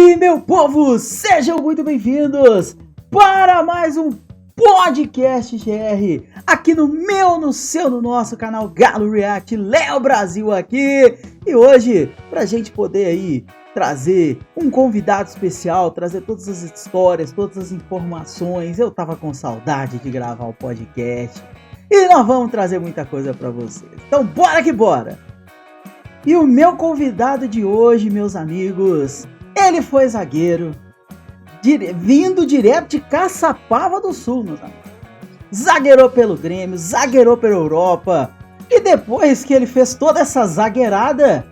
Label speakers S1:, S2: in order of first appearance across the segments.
S1: aí, meu povo, sejam muito bem-vindos para mais um podcast GR, aqui no meu, no seu, no nosso canal Galo React, Léo Brasil aqui. E hoje, pra gente poder aí trazer um convidado especial, trazer todas as histórias, todas as informações, eu tava com saudade de gravar o podcast e nós vamos trazer muita coisa pra vocês. Então bora que bora! E o meu convidado de hoje, meus amigos, ele foi zagueiro, vindo direto de Caçapava do Sul, meus amigos. Zagueirou pelo Grêmio, zagueirou pela Europa. E depois que ele fez toda essa zagueirada,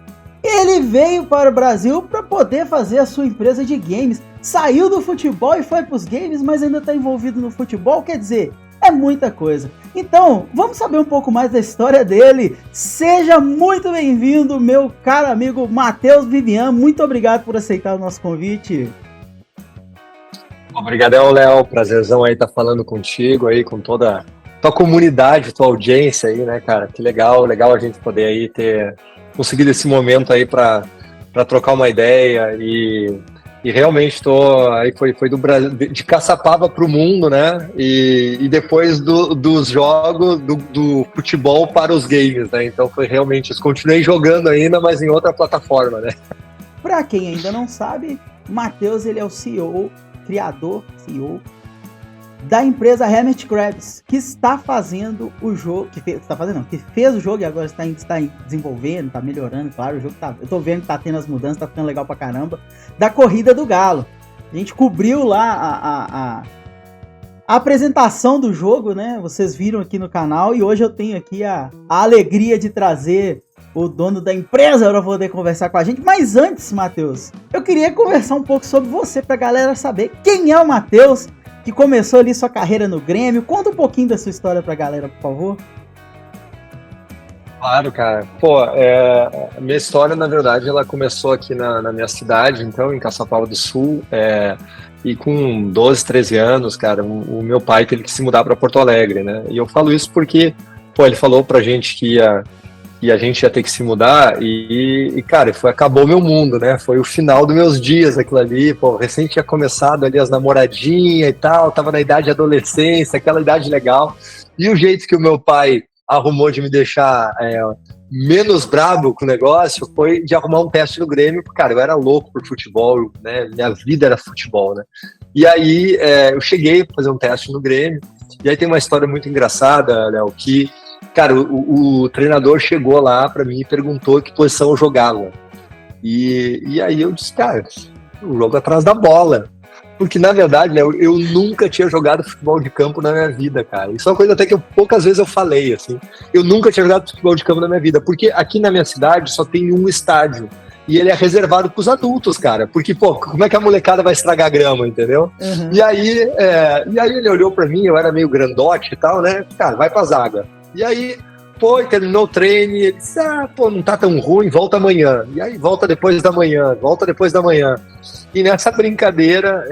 S1: ele veio para o Brasil para poder fazer a sua empresa de games. Saiu do futebol e foi para os games, mas ainda está envolvido no futebol, quer dizer, é muita coisa. Então, vamos saber um pouco mais da história dele. Seja muito bem-vindo, meu caro amigo Matheus Vivian. Muito obrigado por aceitar o nosso convite.
S2: Obrigadão, Léo. Prazerzão aí estar falando contigo aí, com toda a tua comunidade, tua audiência aí, né, cara? Que legal a gente poder aí ter conseguido esse momento aí para trocar uma ideia e realmente aí foi do Brasil, de Caçapava para o mundo, né? E depois dos jogos do futebol para os games, né? Então foi realmente isso. Continuei jogando ainda, mas em outra plataforma, né?
S1: Para quem ainda não sabe, Matheus, ele é o CEO da empresa Hermit Crabs, que está fazendo o jogo, que fez o jogo e agora está desenvolvendo, está melhorando, claro, o jogo eu tô vendo que tá tendo as mudanças, tá ficando legal pra caramba, da Corrida do Galo. A gente cobriu lá a apresentação do jogo, né, vocês viram aqui no canal, e hoje eu tenho aqui a alegria de trazer o dono da empresa para poder conversar com a gente. Mas antes, Matheus, eu queria conversar um pouco sobre você, pra galera saber quem é o Matheus, que começou ali sua carreira no Grêmio. Conta um pouquinho da sua história pra galera, por favor.
S2: Claro, cara. Pô, a minha história, na verdade, ela começou aqui na minha cidade, então, em Caçapava do Sul, e com 12, 13 anos, cara, o meu pai teve que se mudar para Porto Alegre, né? E eu falo isso porque, pô, ele falou pra gente que a gente ia ter que se mudar e cara, acabou meu mundo, né? Foi o final dos meus dias aquilo ali, pô, recém tinha começado ali as namoradinhas e tal, tava na idade de adolescência, aquela idade legal, e o jeito que o meu pai arrumou de me deixar menos brabo com o negócio foi de arrumar um teste no Grêmio, porque, cara, eu era louco por futebol, né? Minha vida era futebol, né? E aí eu cheguei a fazer um teste no Grêmio, e aí tem uma história muito engraçada, Léo, que cara, o treinador chegou lá pra mim e perguntou que posição eu jogava. E aí eu disse, cara, eu jogo atrás da bola. Porque, na verdade, né, eu nunca tinha jogado futebol de campo na minha vida, cara. Isso é uma coisa até que poucas vezes eu falei, assim. Eu nunca tinha jogado futebol de campo na minha vida. Porque aqui na minha cidade só tem um estádio. E ele é reservado pros adultos, cara. Porque, pô, como é que a molecada vai estragar grama, entendeu? Uhum. E aí ele olhou pra mim, eu era meio grandote e tal, né? Cara, vai pra zaga. E aí, pô, terminou o treino e ele disse, pô, não tá tão ruim, volta amanhã. E aí, volta depois da manhã. E nessa brincadeira,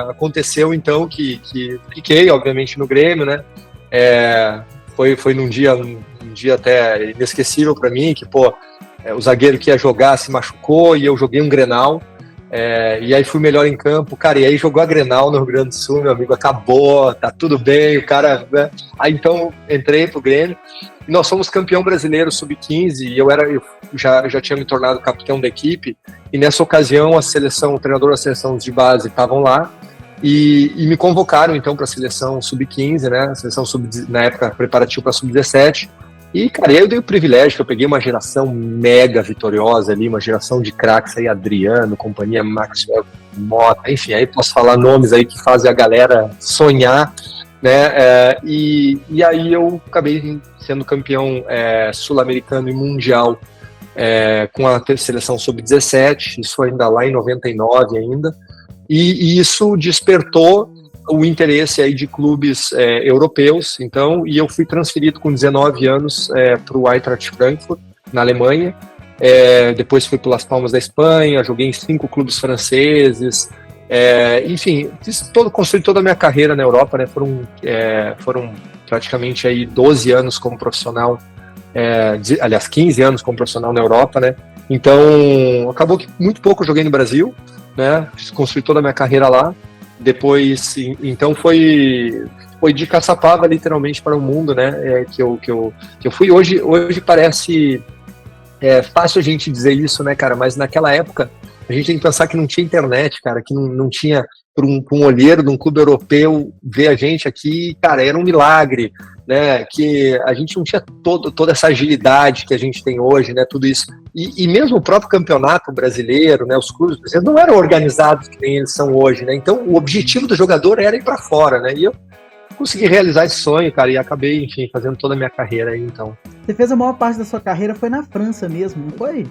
S2: aconteceu, então, que fiquei, obviamente, no Grêmio, né? Foi num dia até inesquecível pra mim, que, pô, o zagueiro que ia jogar se machucou e eu joguei um Grenal. E aí fui melhor em campo, cara, e aí jogou a Grenal no Rio Grande do Sul, meu amigo, acabou, tá tudo bem, o cara, né? Aí então entrei pro Grêmio, e nós fomos campeão brasileiro sub-15, e eu já tinha me tornado capitão da equipe, e nessa ocasião o treinador da seleção de base estavam lá, e me convocaram então para a seleção sub-15, né, a seleção na época preparativo para sub-17, e, cara, eu dei o privilégio que eu peguei uma geração mega vitoriosa ali, uma geração de craques aí, Adriano, companhia, Maxwell, Mota, enfim, aí posso falar nomes aí que fazem a galera sonhar, né, e aí eu acabei sendo campeão sul-americano e mundial com a seleção sub-17, isso ainda lá em 99 ainda, e isso despertou o interesse aí de clubes europeus, então, e eu fui transferido com 19 anos para o Eintracht Frankfurt, na Alemanha, depois fui para Las Palmas da Espanha, joguei em 5 clubes franceses, enfim, construí toda a minha carreira na Europa, né, foram praticamente aí 12 anos como profissional, aliás, 15 anos como profissional na Europa, né, então, acabou que muito pouco eu joguei no Brasil, né? Construí toda a minha carreira lá. Depois, então foi de Caçapava literalmente para o mundo, né? Que eu fui. Hoje parece fácil a gente dizer isso, né, cara? Mas naquela época a gente tem que pensar que não tinha internet, cara, que não tinha para um olheiro de um clube europeu ver a gente aqui, cara, era um milagre, né? Que a gente não tinha toda essa agilidade que a gente tem hoje, né? Tudo isso. E mesmo o próprio campeonato brasileiro, né? Os clubes brasileiros não eram organizados que nem eles são hoje, né? Então o objetivo do jogador era ir para fora, né? E eu consegui realizar esse sonho, cara, e acabei, enfim, fazendo toda a minha carreira aí, então.
S1: Você fez a maior parte da sua carreira foi na França mesmo, não foi?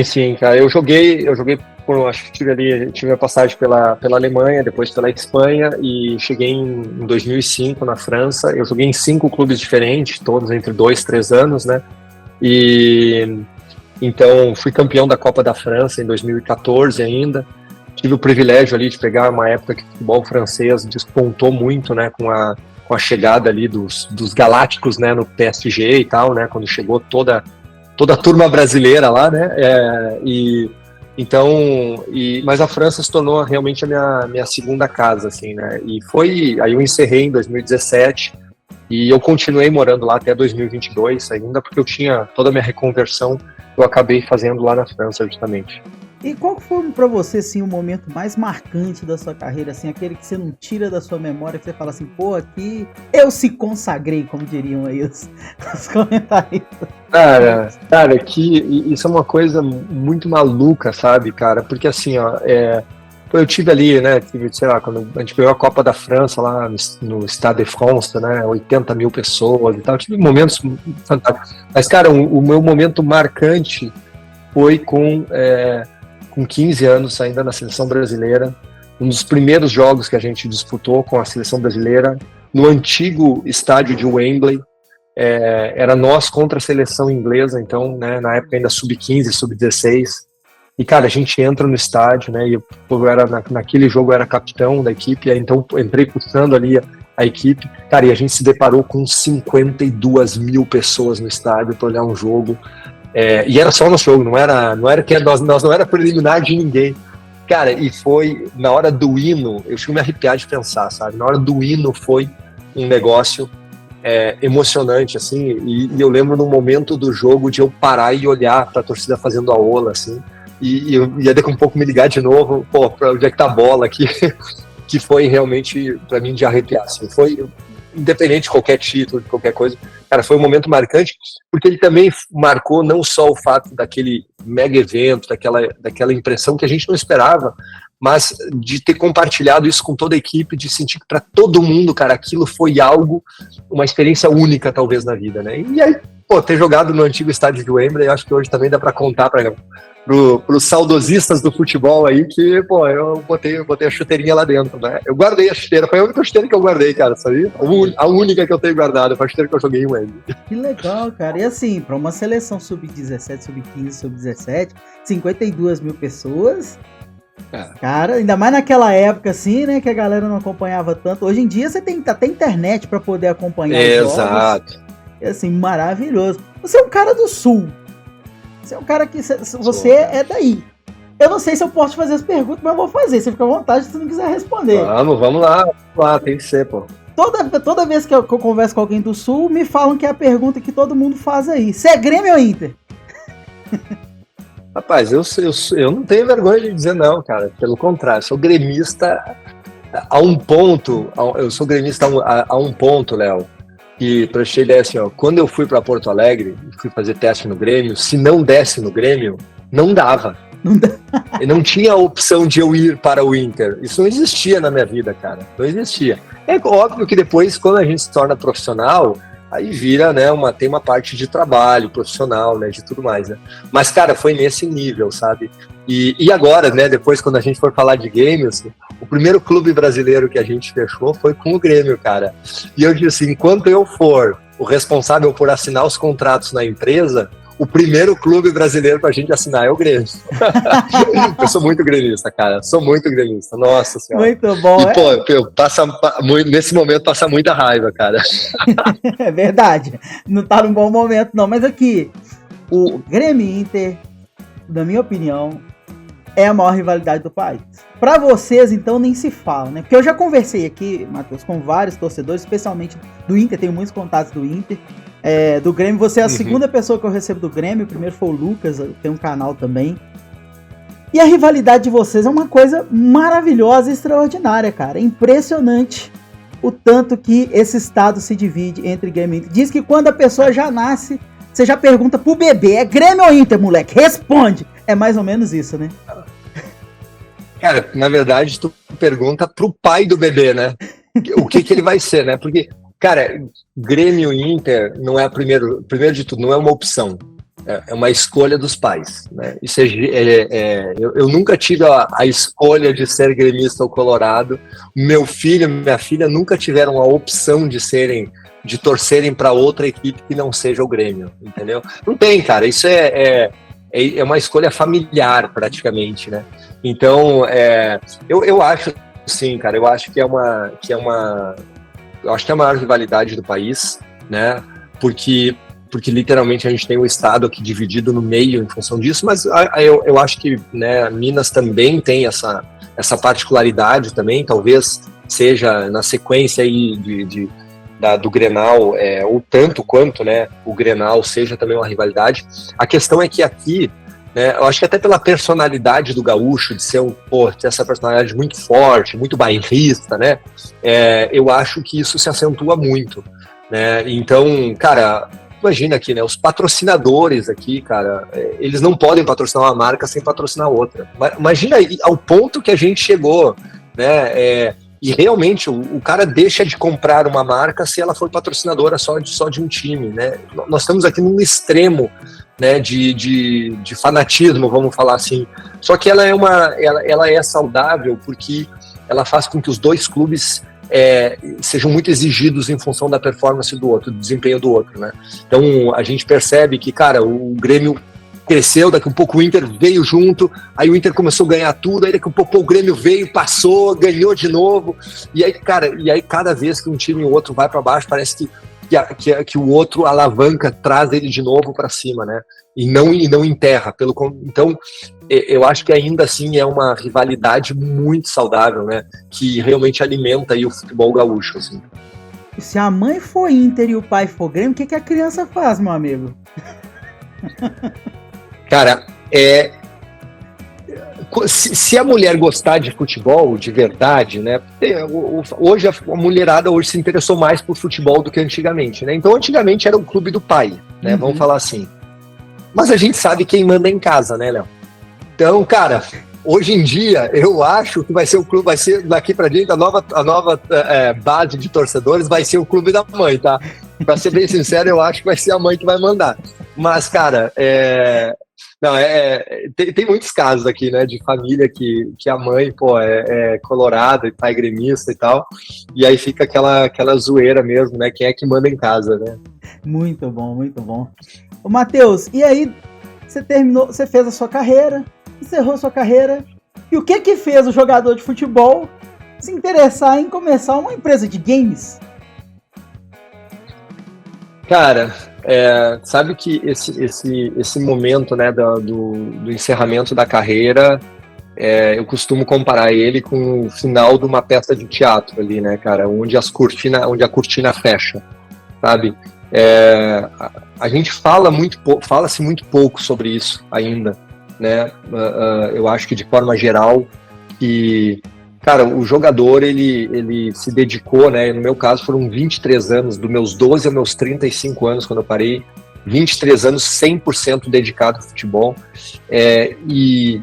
S2: Sim, cara. Eu joguei acho que tive a passagem pela Alemanha, depois pela Espanha e cheguei em 2005 na França. Eu joguei em 5 clubes diferentes, todos entre 2 e 3 anos, né? E então fui campeão da Copa da França em 2014 ainda. Tive o privilégio ali de pegar uma época que o futebol francês despontou muito, né? Com a chegada ali dos galácticos, né? No PSG e tal, né? Quando chegou toda a turma brasileira lá, né? Mas a França se tornou realmente a minha segunda casa, assim, né? Aí eu encerrei em 2017 e eu continuei morando lá até 2022 ainda, porque eu tinha toda a minha reconversão que eu acabei fazendo lá na França, justamente.
S1: E qual foi pra você, assim, o momento mais marcante da sua carreira, assim, aquele que você não tira da sua memória, que você fala assim, pô, aqui eu se consagrei, como diriam aí os comentaristas.
S2: Cara, isso é uma coisa muito maluca, sabe, cara? Porque assim, ó, eu tive ali, né, sei lá, quando a gente ganhou a Copa da França lá no Stade de France, né, 80 mil pessoas e tal, tive momentos fantásticos. Mas, cara, o meu momento marcante foi com 15 anos ainda na seleção brasileira, um dos primeiros jogos que a gente disputou com a seleção brasileira, no antigo estádio de Wembley. Era nós contra a seleção inglesa, então, né, na época ainda sub-15, sub-16, e cara, a gente entra no estádio, né, e naquele jogo eu era capitão da equipe, então entrei puxando ali a equipe, cara, e a gente se deparou com 52 mil pessoas no estádio para olhar um jogo, e era só nosso jogo, não era que nós não era preliminar de ninguém, cara, e foi na hora do hino, eu chego a me arrepiar de pensar, sabe, na hora do hino foi um negócio emocionante, assim, e eu lembro no momento do jogo de eu parar e olhar pra torcida fazendo a ola, assim, e eu ia daqui um pouco me ligar de novo, pô, pra onde é que tá a bola aqui, que foi realmente, pra mim, de arrepiar, assim, foi, independente de qualquer título, de qualquer coisa, cara, foi um momento marcante, porque ele também marcou não só o fato daquele mega evento, daquela impressão que a gente não esperava, mas de ter compartilhado isso com toda a equipe, de sentir que para todo mundo, cara, aquilo foi algo, uma experiência única, talvez, na vida, né? E aí, pô, ter jogado no antigo estádio de Wembley, eu acho que hoje também dá para contar pros saudosistas do futebol aí, que, pô, eu botei a chuteirinha lá dentro, né? Eu guardei a chuteira, foi a única chuteira que eu guardei, cara, sabe? A única que eu tenho guardado, foi a chuteira que eu joguei em Wembley.
S1: Que legal, cara. E assim, para uma seleção sub-17, sub-15, sub-17, 52 mil pessoas... Cara, ainda mais naquela época assim, né, que a galera não acompanhava tanto. Hoje em dia você tem até internet para poder acompanhar os jogos.
S2: Exato.
S1: É assim, maravilhoso. Você é um cara do Sul. Você é um cara que... Você é daí. Eu não sei se eu posso te fazer as perguntas, mas eu vou fazer. Você fica à vontade se você não quiser responder.
S2: Vamos lá, tem que ser, pô.
S1: Toda vez que eu converso com alguém do Sul, me falam que é a pergunta que todo mundo faz aí. Você é Grêmio ou Inter?
S2: Rapaz, eu não tenho vergonha de dizer não, cara. Pelo contrário, sou gremista a um ponto. Eu sou gremista a um ponto, Léo. E pra te ter ideia, assim, ó, quando eu fui pra Porto Alegre, fui fazer teste no Grêmio, se não desse no Grêmio, não dava. E não tinha a opção de eu ir para o Inter. Isso não existia na minha vida, cara. Não existia. É óbvio que depois, quando a gente se torna profissional, aí vira, né, tem uma parte de trabalho profissional, né, de tudo mais, né. Mas, cara, foi nesse nível, sabe? E agora, né, depois quando a gente for falar de games, o primeiro clube brasileiro que a gente fechou foi com o Grêmio, cara. E eu disse assim, enquanto eu for o responsável por assinar os contratos na empresa, o primeiro clube brasileiro pra gente assinar é o Grêmio. Eu sou muito gremista, cara. Sou muito gremista. Nossa Senhora.
S1: Muito bom,
S2: e, pô, nesse momento passa muita raiva, cara.
S1: É verdade. Não tá num bom momento, não. Mas aqui, o Grêmio Inter, na minha opinião, é a maior rivalidade do país. Pra vocês, então, nem se fala, né? Porque eu já conversei aqui, Matheus, com vários torcedores, especialmente do Inter, tenho muitos contatos do Inter. Do Grêmio, você é a segunda pessoa que eu recebo do Grêmio, o primeiro foi o Lucas, tem um canal também. E a rivalidade de vocês é uma coisa maravilhosa e extraordinária, cara. É impressionante o tanto que esse estado se divide entre Grêmio e Inter. Diz que quando a pessoa já nasce, você já pergunta pro bebê, é Grêmio ou Inter, moleque? Responde! É mais ou menos isso, né?
S2: Cara, na verdade, tu pergunta pro pai do bebê, né? O que ele vai ser, né? Porque, cara, Grêmio e Inter não é primeiro de tudo, não é uma opção. É uma escolha dos pais, né? Isso eu nunca tive a escolha de ser gremista ou colorado. Meu filho e minha filha nunca tiveram a opção de torcerem para outra equipe que não seja o Grêmio, entendeu? Não tem, cara. Isso é uma escolha familiar, praticamente, né? Então, eu acho, sim, cara. Eu acho que é eu acho que é a maior rivalidade do país, né? Porque literalmente a gente tem o estado aqui dividido no meio em função disso, mas eu acho que, né, Minas também tem essa particularidade também, talvez seja na sequência aí do Grenal, ou tanto quanto, né, o Grenal seja também uma rivalidade. A questão é que aqui, né, eu acho que até pela personalidade do gaúcho, de ter essa personalidade muito forte, muito bairrista, né, eu acho que isso se acentua muito, né, então, cara, imagina aqui, né, os patrocinadores aqui, cara, eles não podem patrocinar uma marca sem patrocinar outra. Imagina aí, ao ponto que a gente chegou, né, e realmente o cara deixa de comprar uma marca se ela for patrocinadora só de um time, né? Nós estamos aqui num extremo, né, de fanatismo, vamos falar assim. Só que ela é saudável porque ela faz com que os dois clubes sejam muito exigidos em função da performance do outro, do desempenho do outro, né? Então a gente percebe que, cara, o Grêmio cresceu, daqui a um pouco o Inter veio junto, aí o Inter começou a ganhar tudo, aí daqui a pouco o Grêmio veio, passou, ganhou de novo, e aí, cara, cada vez que um time e o outro vai para baixo, parece que o outro alavanca, traz ele de novo para cima, né? E não enterra. Então, eu acho que ainda assim é uma rivalidade muito saudável, né? Que realmente alimenta aí o futebol gaúcho, assim.
S1: Se a mãe for Inter e o pai for Grêmio, o que a criança faz, meu amigo?
S2: Cara, se a mulher gostar de futebol de verdade, né? Hoje a mulherada se interessou mais por futebol do que antigamente, né? Então antigamente era o clube do pai, né? Vamos falar assim. Mas a gente sabe quem manda em casa, né, Léo? Então, cara, hoje em dia eu acho que vai ser daqui pra diante a nova base de torcedores vai ser o clube da mãe, tá? Pra ser bem sincero, eu acho que vai ser a mãe que vai mandar. Mas, cara, tem muitos casos aqui, né, de família que a mãe, é colorada e pai gremista e tal, e aí fica aquela zoeira mesmo, né, quem é que manda em casa, né? Muito bom, muito bom.
S1: Ô, Matheus, e aí você fez a sua carreira, encerrou a sua carreira, e o que fez o jogador de futebol se interessar em começar uma empresa de games?
S2: Cara, sabe que esse momento, né, do encerramento da carreira, eu costumo comparar ele com o final de uma peça de teatro ali, né, cara, onde a cortina fecha, sabe? A gente fala-se muito pouco sobre isso ainda, né? Eu acho que de forma geral que, cara, o jogador ele se dedicou, né? No meu caso foram 23 anos, dos meus 12 aos meus 35 anos quando eu parei, 23 anos 100% dedicado ao futebol, e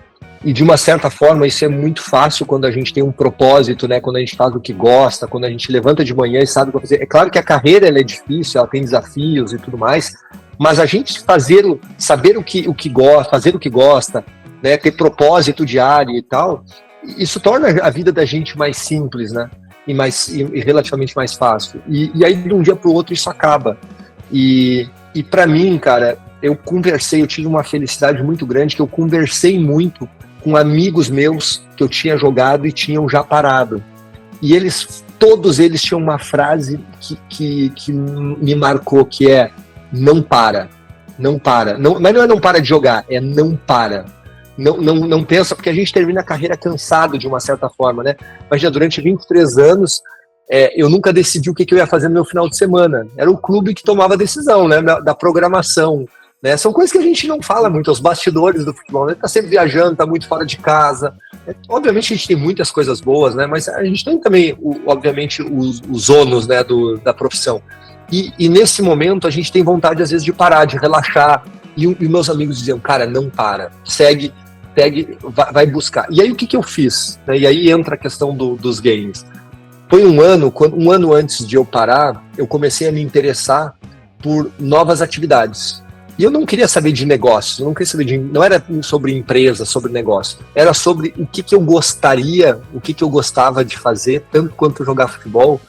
S2: de uma certa forma isso é muito fácil quando a gente tem um propósito, né? Quando a gente faz o que gosta, quando a gente levanta de manhã e sabe o que fazer. É claro que a carreira ela é difícil, ela tem desafios e tudo mais, mas a gente saber o que gosta, fazer o que gosta, né? Ter propósito diário e tal, isso torna a vida da gente mais simples, né? E relativamente mais fácil. E aí de um dia para o outro isso acaba. E para mim, cara, eu tive uma felicidade muito grande que eu conversei muito com amigos meus que eu tinha jogado e tinham já parado. E todos eles tinham uma frase que me marcou, que é: não para. Não para. Não, mas não é não para de jogar, é não para. não pensa, porque a gente termina a carreira cansado de uma certa forma, né? Imagina, durante 23 anos, eu nunca decidi o que eu ia fazer no meu final de semana. Era o clube que tomava a decisão, né? Da programação, né? São coisas que a gente não fala muito, os bastidores do futebol, né? Tá sempre viajando, tá muito fora de casa. Obviamente a gente tem muitas coisas boas, né? Mas a gente tem também, obviamente, os ônus, né, da profissão. E nesse momento a gente tem vontade, às vezes, de parar, de relaxar. E meus amigos diziam, cara, não para, segue, vai buscar. E aí o que eu fiz? Né? E aí entra a questão dos games. Foi um ano antes de eu parar, eu comecei a me interessar por novas atividades. E eu não queria saber de negócios, não era sobre empresa, sobre negócio. Era sobre o que eu gostaria, o que eu gostava de fazer, tanto quanto jogar futebol,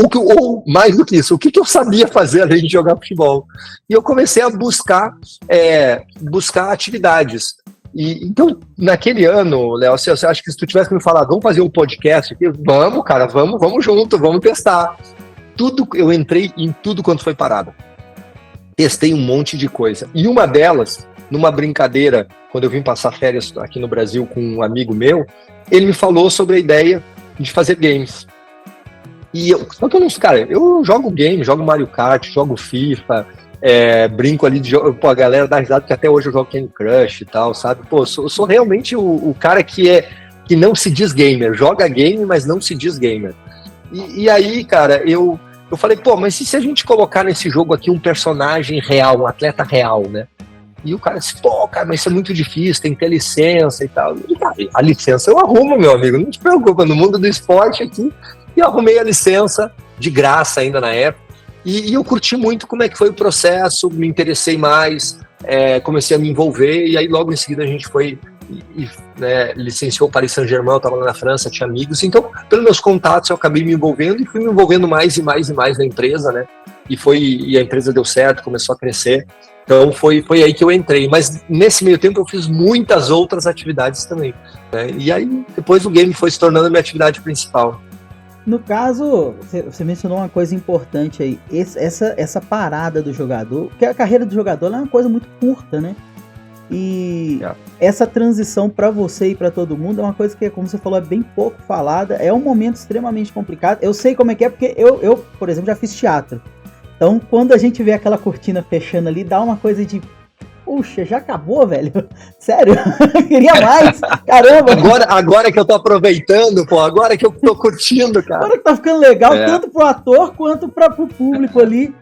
S2: ou mais do que isso, o que eu sabia fazer além de jogar futebol. E eu comecei a buscar atividades. Então, naquele ano, Léo, você acha que se tu tivesse me falado, vamos fazer um podcast aqui? Vamos, cara, vamos junto, vamos testar. Eu entrei em tudo quanto foi parado. Testei um monte de coisa. E uma delas, numa brincadeira, quando eu vim passar férias aqui no Brasil com um amigo meu, ele me falou sobre a ideia de fazer games. E eu jogo game, jogo Mario Kart, jogo FIFA, brinco ali de jogo. Pô, a galera dá risada que até hoje eu jogo Candy Crush e tal, sabe? Pô, eu sou realmente o cara que não se diz gamer, joga game, mas não se diz gamer. E aí, cara, eu falei, pô, mas e se a gente colocar nesse jogo aqui um personagem real, um atleta real, né? E o cara disse, pô, cara, mas isso é muito difícil, tem que ter licença e tal. E, cara, a licença eu arrumo, meu amigo, não te preocupa, no mundo do esporte aqui. E eu arrumei a licença, de graça ainda na época, e eu curti muito como é que foi o processo, me interessei mais, comecei a me envolver, e aí logo em seguida a gente foi, né, licenciou o Paris Saint-Germain, eu estava lá na França, tinha amigos, então pelos meus contatos eu acabei me envolvendo, e fui me envolvendo mais e mais e mais na empresa, né, e a empresa deu certo, começou a crescer, então foi aí que eu entrei, mas nesse meio tempo eu fiz muitas outras atividades também, né, e aí depois o game foi se tornando a minha atividade principal.
S1: No caso, você mencionou uma coisa importante aí, essa parada do jogador, porque a carreira do jogador é uma coisa muito curta, né? E essa transição para você e para todo mundo é uma coisa que, como você falou, é bem pouco falada, é um momento extremamente complicado. Eu sei como é que é, porque eu, por exemplo, já fiz teatro. Então, quando a gente vê aquela cortina fechando ali, dá uma coisa de... Puxa, já acabou, velho? Sério? Queria mais? Caramba!
S2: Agora que eu tô aproveitando, pô, agora que eu tô curtindo, cara.
S1: Agora que tá ficando legal, tanto pro ator quanto pro público ali.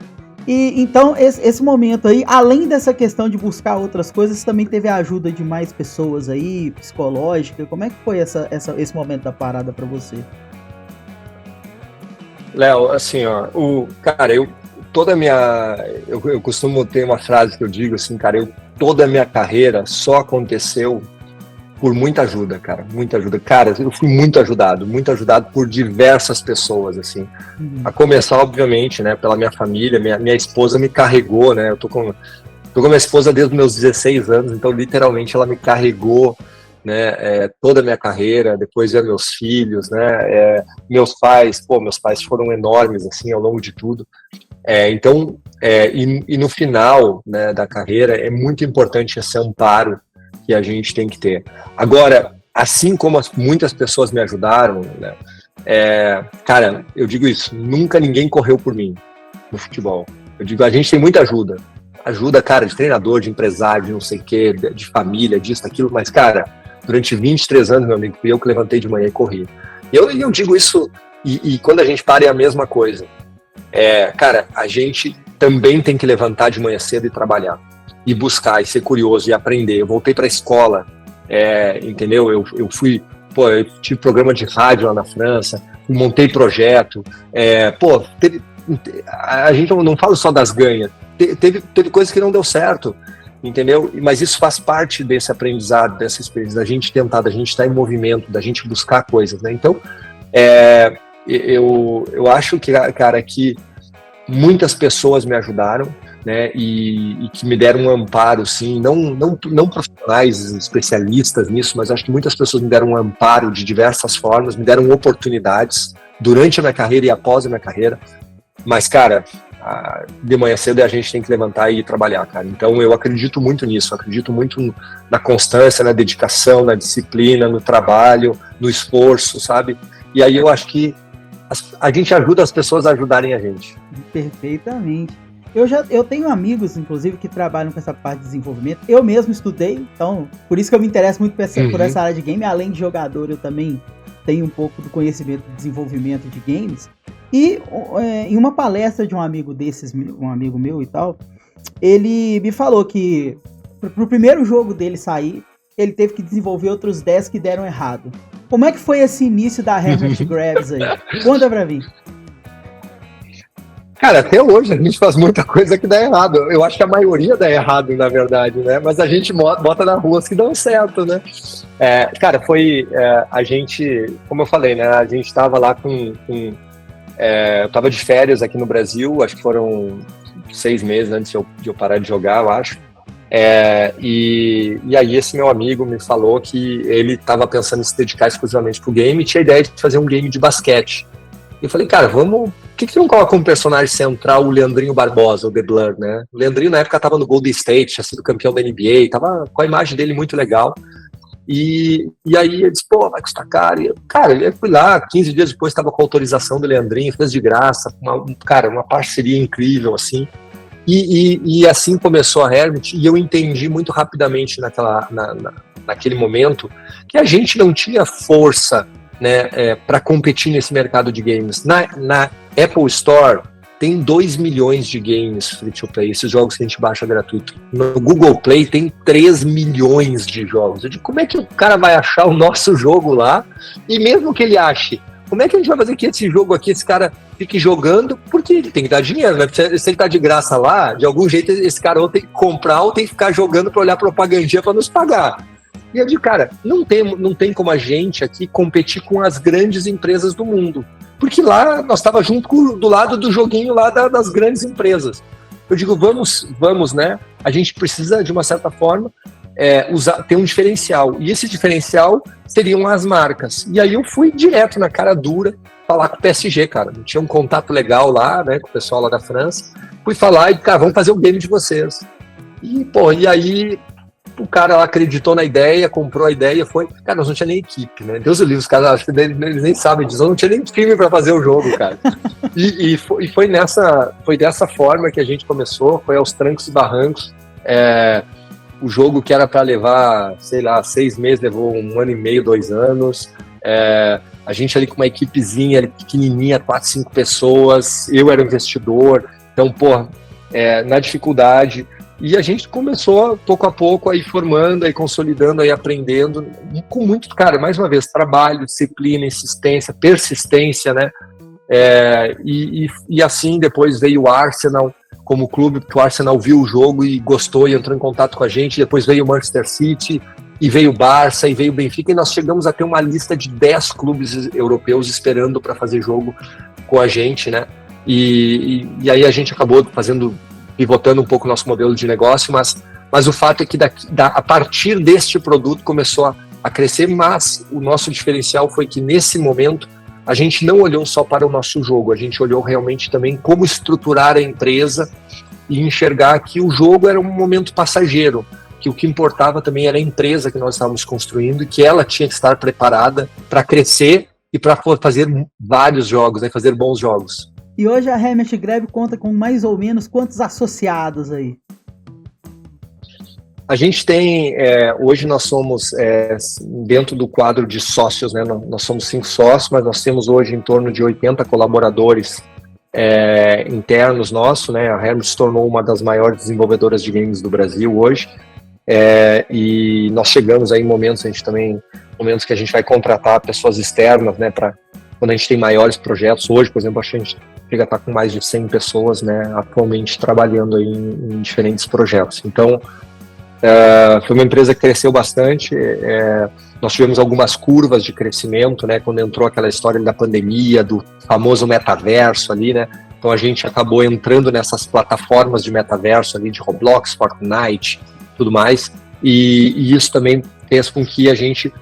S1: E então, esse momento aí, além dessa questão de buscar outras coisas, também teve a ajuda de mais pessoas aí, psicológica. Como é que foi esse momento da parada pra você?
S2: Léo, assim, ó, eu costumo ter uma frase que eu digo assim, cara, toda a minha carreira só aconteceu por muita ajuda, cara, muita ajuda. Cara, eu fui muito ajudado por diversas pessoas, assim. A começar, obviamente, né, pela minha família, minha esposa me carregou, né, eu tô com minha esposa desde os meus 16 anos, então literalmente ela me carregou, né, toda a minha carreira, depois veio meus filhos, né, meus pais foram enormes, assim, ao longo de tudo. Então, no final, né, da carreira, é muito importante esse amparo que a gente tem que ter. Agora, assim como muitas pessoas me ajudaram, né, cara, eu digo isso, nunca ninguém correu por mim no futebol. Eu digo, a gente tem muita ajuda, cara, de treinador, de empresário, de não sei o quê, de família, disso, daquilo, mas, cara, durante 23 anos, meu amigo, fui eu que levantei de manhã e corri. E eu digo isso, e quando a gente para é a mesma coisa. Cara, a gente também tem que levantar de manhã cedo e trabalhar, e buscar, e ser curioso, e aprender. Eu voltei para a escola, entendeu? Eu tive programa de rádio lá na França, montei projeto, a gente não fala só das ganhas, teve coisas que não deu certo, entendeu? Mas isso faz parte desse aprendizado, dessa experiência, da gente tentar, da gente estar em movimento, da gente buscar coisas, né? Então, eu acho que, cara, que muitas pessoas me ajudaram, né, e que me deram um amparo, sim, não profissionais especialistas nisso, mas acho que muitas pessoas me deram um amparo de diversas formas, me deram oportunidades durante a minha carreira e após a minha carreira. Mas, cara, de manhã cedo a gente tem que levantar e ir trabalhar, cara. Então eu acredito muito nisso, acredito muito na constância, na dedicação, na disciplina, no trabalho, no esforço, sabe? E aí eu acho que a gente ajuda as pessoas a ajudarem a gente.
S1: Perfeitamente. Eu tenho amigos, inclusive, que trabalham com essa parte de desenvolvimento. Eu mesmo estudei, então por isso que eu me interesso muito por essa área de game. Além de jogador, eu também tenho um pouco do conhecimento de desenvolvimento de games. E em uma palestra de um amigo desses, um amigo meu e tal, ele me falou que pro primeiro jogo dele sair, ele teve que desenvolver outros 10 que deram errado. Como é que foi esse início da Hermit Grabs aí? Conta pra mim.
S2: Cara, até hoje a gente faz muita coisa que dá errado. Eu acho que a maioria dá errado, na verdade, né? Mas a gente bota na rua as que dão certo, né? Cara, a gente, como eu falei, né? A gente tava lá eu tava de férias aqui no Brasil, acho que foram 6 meses antes de eu parar de jogar, eu acho. E aí esse meu amigo me falou que ele estava pensando em se dedicar exclusivamente pro game e tinha a ideia de fazer um game de basquete. Eu falei, cara, por que você não coloca como personagem central o Leandrinho Barbosa, o The Blur, né? O Leandrinho na época tava no Golden State, tinha sido campeão da NBA, tava com a imagem dele muito legal. E aí ele disse, pô, vai custar caro. E, cara, eu fui lá, 15 dias depois estava com a autorização do Leandrinho, fez de graça, uma parceria incrível, assim. E assim começou a Hermit, e eu entendi muito rapidamente naquele momento que a gente não tinha força, né, para competir nesse mercado de games. Na Apple Store tem 2 milhões de games free to play, esses jogos que a gente baixa gratuito. No Google Play tem 3 milhões de jogos. Eu digo, como é que o cara vai achar o nosso jogo lá? E mesmo que ele ache, como é que a gente vai fazer que esse jogo aqui, esse cara fique jogando? Porque ele tem que dar dinheiro, né? Se ele tá de graça lá, de algum jeito esse cara ou tem que comprar ou tem que ficar jogando para olhar propagandinha para nos pagar. E eu digo, cara, não tem como a gente aqui competir com as grandes empresas do mundo. Porque lá nós estava junto do lado do joguinho lá das grandes empresas. Eu digo, vamos, né? A gente precisa, de uma certa forma, ter um diferencial. E esse diferencial seriam as marcas. E aí eu fui direto na cara dura falar com o PSG, cara. Tinha um contato legal lá, né, com o pessoal lá da França. Fui falar e, cara, vamos fazer o game de vocês. E aí o cara lá acreditou na ideia, comprou a ideia, foi... Cara, nós não tinha nem equipe, né? Deus o livre, os caras, acho que eles nem sabem disso, não tinha nem time para fazer o jogo, cara. E foi dessa forma que a gente começou, foi aos trancos e barrancos. O jogo que era para levar, sei lá, 6 meses, levou 1 ano e meio, 2 anos. A gente ali com uma equipezinha ali, pequenininha, 4, 5 pessoas, eu era o investidor, então, na dificuldade. E a gente começou, pouco a pouco, aí formando, aí consolidando, aí aprendendo, com muito, cara, mais uma vez, trabalho, disciplina, insistência, persistência, né? E assim depois veio o Arsenal como clube, porque o Arsenal viu o jogo e gostou e entrou em contato com a gente, depois veio o Manchester City, e veio o Barça, e veio o Benfica, e nós chegamos a ter uma lista de 10 clubes europeus esperando para fazer jogo com a gente, né? E aí a gente acabou pivotando um pouco o nosso modelo de negócio, mas o fato é que a partir deste produto começou a crescer, mas o nosso diferencial foi que nesse momento a gente não olhou só para o nosso jogo, a gente olhou realmente também como estruturar a empresa e enxergar que o jogo era um momento passageiro, que o que importava também era a empresa que nós estávamos construindo e que ela tinha que estar preparada para crescer e para fazer vários jogos, né, fazer bons jogos.
S1: E hoje a Hermit Grab conta com mais ou menos quantos associados aí?
S2: A gente tem, hoje nós somos, dentro do quadro de sócios, né, nós somos 5 sócios, mas nós temos hoje em torno de 80 colaboradores internos nossos, né, a Hermit se tornou uma das maiores desenvolvedoras de games do Brasil hoje, e nós chegamos aí em momentos que a gente vai contratar pessoas externas, né, para quando a gente tem maiores projetos. Hoje, por exemplo, acho que a gente chega a estar com mais de 100 pessoas, né, atualmente trabalhando aí em diferentes projetos. Então, foi uma empresa que cresceu bastante. Nós tivemos algumas curvas de crescimento, né, quando entrou aquela história da pandemia, do famoso metaverso ali, né, então a gente acabou entrando nessas plataformas de metaverso ali, de Roblox, Fortnite, tudo mais, e isso também fez com que a gente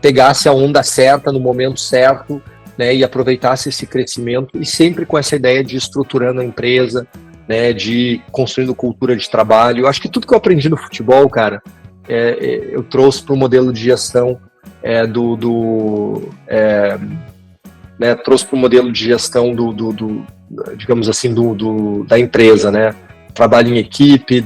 S2: pegasse a onda certa no momento certo, né, e aproveitasse esse crescimento, e sempre com essa ideia de estruturando a empresa, né, de construindo cultura de trabalho. Eu acho que tudo que eu aprendi no futebol, cara, eu trouxe para o modelo de gestão trouxe para o modelo de gestão digamos assim, da empresa, né? Trabalho em equipe,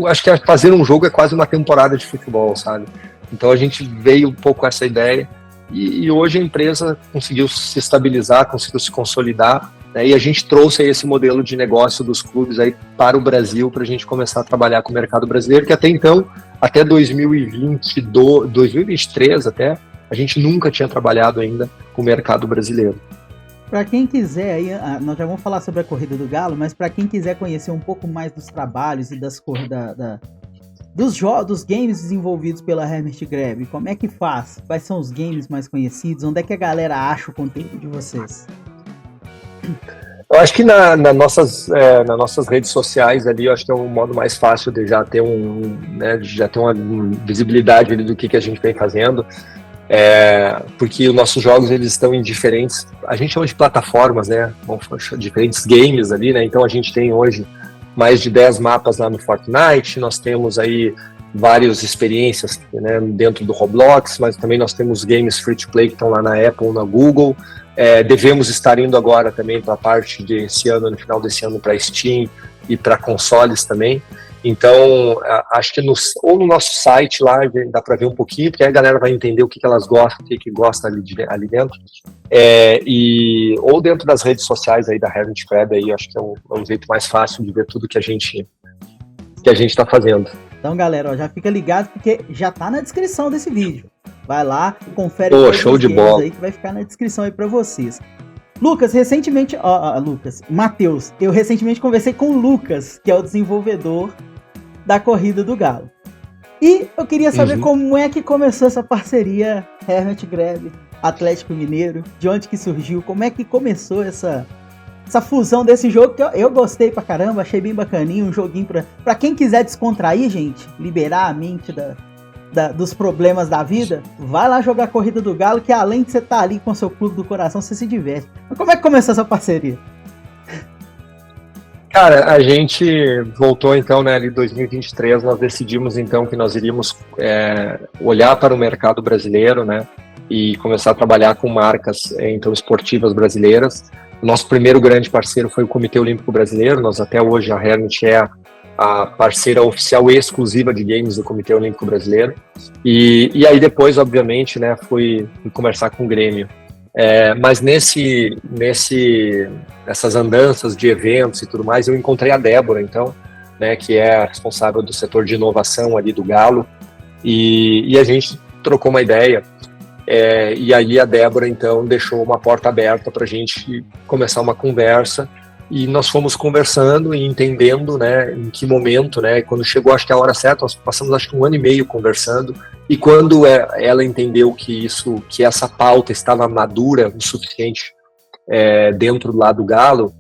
S2: acho que fazer um jogo é quase uma temporada de futebol, sabe? Então a gente veio um pouco com essa ideia e hoje a empresa conseguiu se estabilizar, conseguiu se consolidar, né? E a gente trouxe aí esse modelo de negócio dos clubes aí para o Brasil, para a gente começar a trabalhar com o mercado brasileiro, que até então, até 2022, 2023 até, a gente nunca tinha trabalhado ainda com o mercado brasileiro.
S1: Para quem quiser, aí, nós já vamos falar sobre a Corrida do Galo, mas para quem quiser conhecer um pouco mais dos trabalhos e dos games desenvolvidos pela Hermit Grab, como é que faz? Quais são os games mais conhecidos? Onde é que a galera acha o conteúdo de vocês?
S2: Eu acho que nas nossas redes sociais ali, eu acho que é o modo mais fácil de já ter uma visibilidade ali do que a gente vem fazendo. Porque os nossos jogos eles estão em diferentes, a gente chama de plataformas, né? Diferentes games ali, né? Então a gente tem hoje mais de 10 mapas lá no Fortnite, nós temos aí várias experiências, né, dentro do Roblox, mas também nós temos games free to play que estão lá na Apple ou na Google. Devemos estar indo agora também para a parte desse ano, no final desse ano, para Steam e para consoles também. Então, acho que no nosso site lá dá para ver um pouquinho, porque aí a galera vai entender o que elas gostam, o que gosta ali dentro. Ou dentro das redes sociais aí da Hermit Crab, aí acho que é um jeito mais fácil de ver tudo que a gente está fazendo.
S1: Então, galera, já fica ligado, porque já tá na descrição desse vídeo. Vai lá, confere
S2: show de bola
S1: aí que vai ficar na descrição aí para vocês. Lucas, Matheus, eu recentemente conversei com o Lucas, que é o desenvolvedor da Corrida do Galo. E eu queria saber como é que começou essa parceria Hermit Grab, Atlético Mineiro, de onde que surgiu, como é que começou essa fusão desse jogo, que eu gostei pra caramba, achei bem bacaninho, um joguinho pra quem quiser descontrair, gente, liberar a mente dos problemas da vida, vai lá jogar a Corrida do Galo, que além de você estar ali com o seu clube do coração, você se diverte. Mas como é que começou essa parceria?
S2: Cara, a gente voltou então, né, em 2023, nós decidimos então que nós iríamos olhar para o mercado brasileiro, né, e começar a trabalhar com marcas então esportivas brasileiras. O nosso primeiro grande parceiro foi o Comitê Olímpico Brasileiro. Nós até hoje, a Hermit é a parceira oficial e exclusiva de games do Comitê Olímpico Brasileiro. E aí depois, obviamente, né, fui conversar com o Grêmio. Mas nessas andanças de eventos e tudo mais, eu encontrei a Débora, então, né, que é a responsável do setor de inovação ali do Galo, e a gente trocou uma ideia. E aí a Débora, então, deixou uma porta aberta para a gente começar uma conversa, e nós fomos conversando e entendendo, né, em que momento, né, quando chegou, acho que a hora certa, nós passamos acho que 1 ano e meio conversando, e quando ela entendeu que essa pauta estava madura o suficiente dentro do lado do Galo,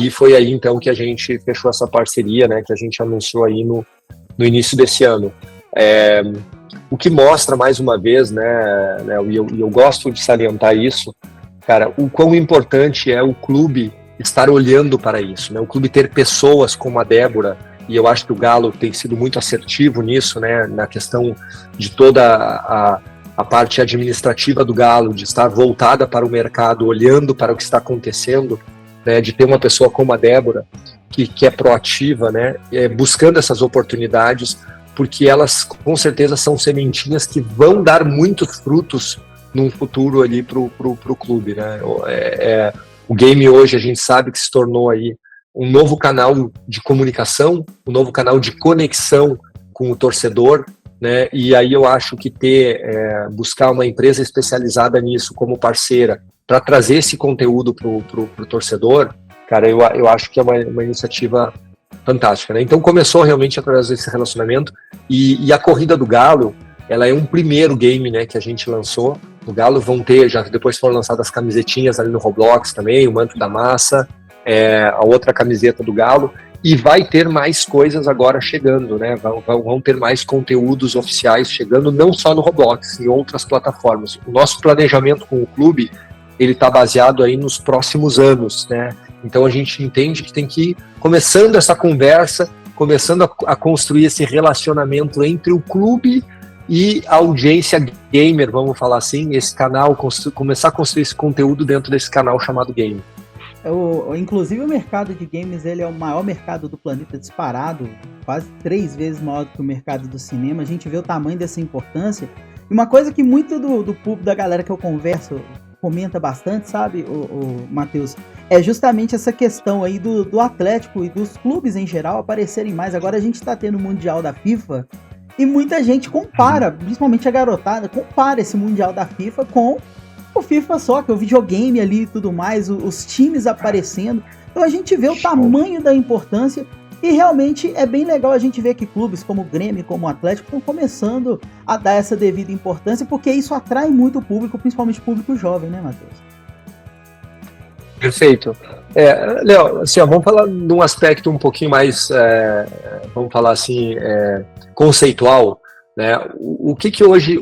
S2: foi aí então que a gente fechou essa parceria, né, que a gente anunciou aí no início desse ano. O que mostra, mais uma vez, né, e eu gosto de salientar isso, cara, o quão importante é o clube estar olhando para isso, né, o clube ter pessoas como a Débora, e eu acho que o Galo tem sido muito assertivo nisso, né, na questão de toda a parte administrativa do Galo, de estar voltada para o mercado, olhando para o que está acontecendo, né, de ter uma pessoa como a Débora, que é proativa, né, buscando essas oportunidades, porque elas com certeza são sementinhas que vão dar muitos frutos num futuro ali pro clube, né. O game hoje a gente sabe que se tornou aí um novo canal de comunicação, um novo canal de conexão com o torcedor, né? E aí eu acho que buscar uma empresa especializada nisso como parceira para trazer esse conteúdo pro torcedor, cara, eu acho que é uma iniciativa fantástica, né? Então começou realmente através desse relacionamento, e a Corrida do Galo, ela é um primeiro game, né, que a gente lançou. O Galo vão ter, já depois foram lançadas as camisetinhas ali no Roblox também, o Manto da Massa, a outra camiseta do Galo, e vai ter mais coisas agora chegando, né? Vão ter mais conteúdos oficiais chegando, não só no Roblox, em outras plataformas. O nosso planejamento com o clube, ele está baseado aí nos próximos anos, né? Então a gente entende que tem que ir começando essa conversa, começando a construir esse relacionamento entre o clube e a audiência gamer, vamos falar assim, esse canal, começar a construir esse conteúdo dentro desse canal chamado game.
S1: Inclusive o mercado de games, ele é o maior mercado do planeta disparado, quase 3 vezes maior do que o mercado do cinema. A gente vê o tamanho dessa importância. E uma coisa que muito do público, da galera que eu converso, comenta bastante, sabe, o Matheus, é justamente essa questão aí do Atlético e dos clubes em geral aparecerem mais. Agora a gente tá tendo o Mundial da FIFA e muita gente compara, principalmente a garotada, compara esse Mundial da FIFA com o FIFA só, que é o videogame ali e tudo mais, os times aparecendo. Então a gente vê o tamanho da importância e realmente é bem legal a gente ver que clubes como o Grêmio, como o Atlético estão começando a dar essa devida importância, porque isso atrai muito o público, principalmente o público jovem, né, Matheus?
S2: Perfeito. Léo, assim, vamos falar de um aspecto um pouquinho mais, vamos falar assim, conceitual, né? O que hoje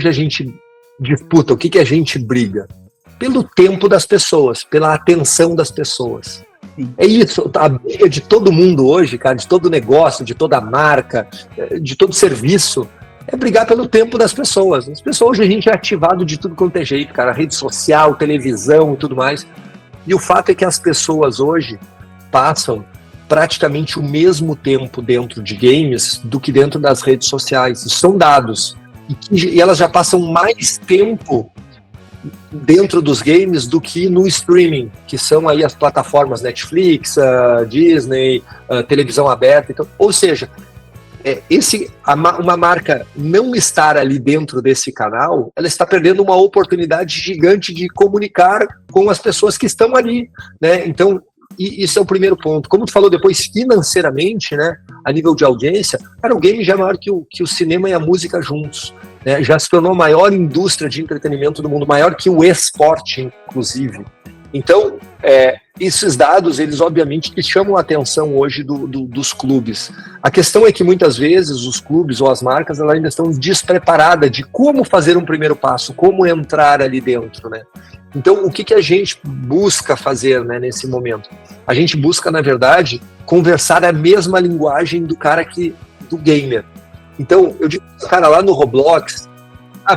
S2: a gente disputa, o que a gente briga? Pelo tempo das pessoas, pela atenção das pessoas. Sim. É isso, a briga de todo mundo hoje, cara, de todo negócio, de toda marca, de todo serviço, é brigar pelo tempo das pessoas. As pessoas hoje a gente é ativado de tudo quanto é jeito, cara, rede social, televisão e tudo mais. E o fato é que as pessoas hoje passam praticamente o mesmo tempo dentro de games do que dentro das redes sociais. Isso são dados. E elas já passam mais tempo dentro dos games do que no streaming, que são aí as plataformas Netflix, Disney, televisão aberta. Então, ou seja, uma marca não estar ali dentro desse canal, ela está perdendo uma oportunidade gigante de comunicar com as pessoas que estão ali, né? Então, isso é o primeiro ponto. Como tu falou depois, financeiramente, né, a nível de audiência, cara, o game já é maior que o cinema e a música juntos, né? Já se tornou a maior indústria de entretenimento do mundo, maior que o esporte, inclusive. Então, esses dados, eles obviamente que chamam a atenção hoje dos clubes. A questão é que muitas vezes os clubes ou as marcas, elas ainda estão despreparadas de como fazer um primeiro passo, como entrar ali dentro, né? Então, o que a gente busca fazer, né, nesse momento? A gente busca, na verdade, conversar a mesma linguagem do cara do gamer. Então, eu digo, cara, lá no Roblox,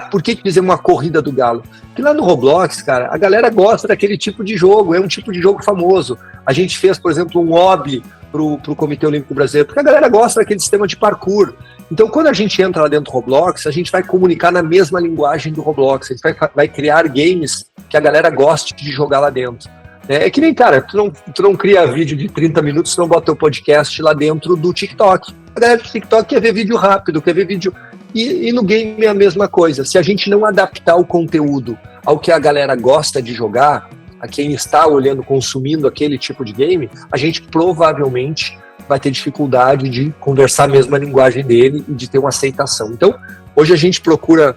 S2: por que dizer uma corrida do galo? Porque lá no Roblox, cara, a galera gosta daquele tipo de jogo, é um tipo de jogo famoso. A gente fez, por exemplo, um hobby pro Comitê Olímpico Brasileiro, porque a galera gosta daquele sistema de parkour. Então, quando a gente entra lá dentro do Roblox, a gente vai comunicar na mesma linguagem do Roblox, a gente vai criar games que a galera goste de jogar lá dentro. É que nem, cara, tu não cria vídeo de 30 minutos, tu não bota teu podcast lá dentro do TikTok. A galera do TikTok quer ver vídeo rápido, quer ver vídeo... E no game é a mesma coisa. Se a gente não adaptar o conteúdo ao que a galera gosta de jogar, a quem está olhando, consumindo aquele tipo de game, a gente provavelmente vai ter dificuldade de conversar a mesma linguagem dele e de ter uma aceitação. Então, hoje a gente procura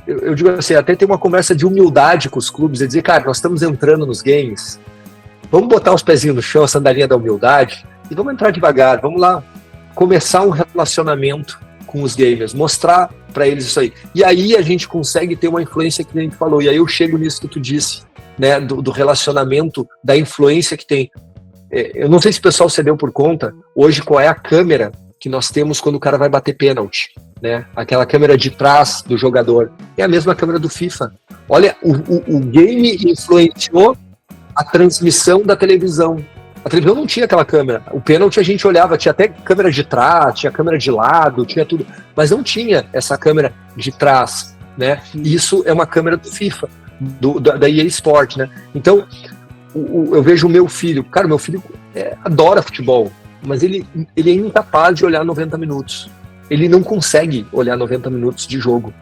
S2: eu digo assim, até ter uma conversa de humildade com os clubes e dizer, cara, nós estamos entrando nos games, vamos botar os pezinhos no chão, a sandalinha da humildade, e vamos entrar devagar, vamos lá, começar um relacionamento com os gamers, mostrar para eles isso aí. E aí a gente consegue ter uma influência que a gente falou, e aí eu chego nisso que tu disse, né, do relacionamento, da influência que tem. Eu não sei se o pessoal se deu por conta, hoje qual é a câmera que nós temos quando o cara vai bater pênalti, né? Aquela câmera de trás do jogador. É a mesma câmera do FIFA. Olha, o game influenciou a transmissão da televisão. A televisão não tinha aquela câmera. O pênalti a gente olhava, tinha até câmera de trás, tinha câmera de lado, tinha tudo. Mas não tinha essa câmera de trás, né? Isso é uma câmera do FIFA, da EA Sport, né? Então, eu vejo o meu filho. Cara, meu filho adora futebol, mas ele é incapaz de olhar 90 minutos. Ele não consegue olhar 90 minutos de jogo.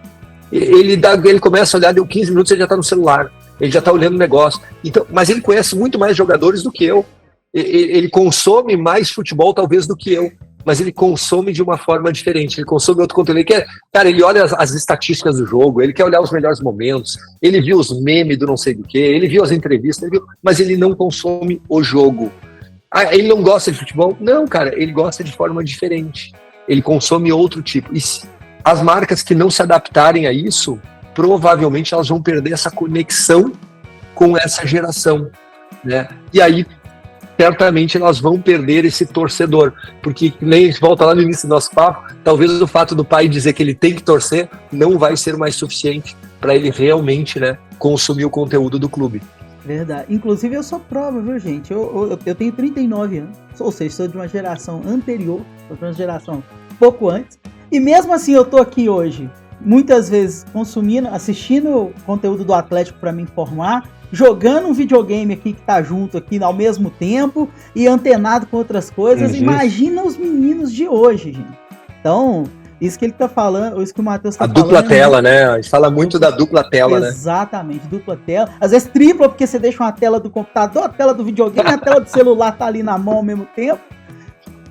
S2: Ele começa a olhar, deu 15 minutos, ele já está no celular. Ele já está olhando o negócio. Então, mas ele conhece muito mais jogadores do que eu. Ele consome mais futebol, talvez, do que eu. Mas ele consome de uma forma diferente. Ele consome outro conteúdo. Ele olha as estatísticas do jogo, ele quer olhar os melhores momentos, ele viu os memes do não sei do que, ele viu as entrevistas, mas ele não consome o jogo. Ele não gosta de futebol? Não, cara, ele gosta de forma diferente. Ele consome outro tipo. E as marcas que não se adaptarem a isso, provavelmente elas vão perder essa conexão com essa geração. né? E aí, certamente, elas vão perder esse torcedor, porque nem a gente volta lá no início do nosso papo, talvez o fato do pai dizer que ele tem que torcer não vai ser mais suficiente para ele realmente, né, consumir o conteúdo do clube.
S1: Verdade. Inclusive eu sou prova, viu, gente? Eu tenho 39 anos, ou seja, sou de uma geração anterior, sou de uma geração pouco antes, e mesmo assim eu tô aqui hoje, muitas vezes consumindo, assistindo conteúdo do Atlético para me informar, jogando um videogame aqui que tá junto aqui ao mesmo tempo e antenado com outras coisas. Imagina os meninos de hoje, gente. Então, isso que ele tá falando, isso que o Matheus tá falando.
S2: A dupla tela, né? A gente fala muito da dupla tela, né?
S1: Exatamente, dupla tela. Às vezes tripla, porque você deixa uma tela do computador, a tela do videogame, a tela do celular tá ali na mão ao mesmo tempo.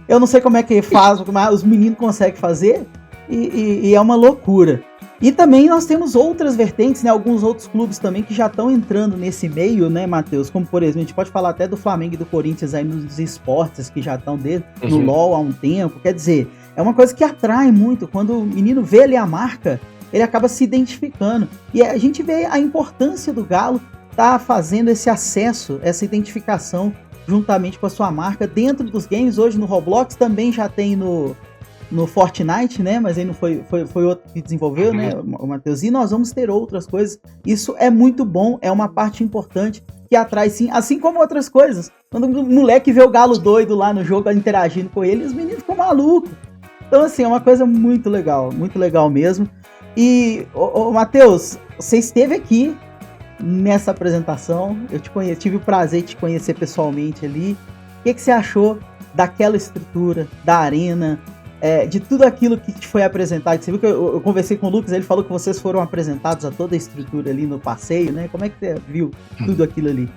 S1: Eu não sei como é que faz, mas os meninos conseguem fazer e é uma loucura. E também nós temos outras vertentes, né? Alguns outros clubes também que já estão entrando nesse meio, né, Matheus? Como, por exemplo, a gente pode falar até do Flamengo e do Corinthians aí nos esportes, que já estão no LoL há um tempo. Quer dizer, é uma coisa que atrai muito. Quando o menino vê ali a marca, ele acaba se identificando. E a gente vê a importância do Galo tá fazendo esse acesso, essa identificação juntamente com a sua marca dentro dos games. Hoje no Roblox, também já tem no Fortnite, né? Mas aí não foi outro que desenvolveu, né, o Matheus? E nós vamos ter outras coisas. Isso é muito bom, é uma parte importante que atrai, sim, assim como outras coisas. Quando o moleque vê o Galo doido lá no jogo interagindo com ele, os meninos ficam malucos. Então, assim, é uma coisa muito legal mesmo. E, Matheus, você esteve aqui nessa apresentação, eu te conheci, tive o prazer de te conhecer pessoalmente ali. O que você achou daquela estrutura, da arena, de tudo aquilo que te foi apresentado? Você viu que eu conversei com o Lucas, ele falou que vocês foram apresentados a toda a estrutura ali no passeio, né? Como é que você viu tudo aquilo ali?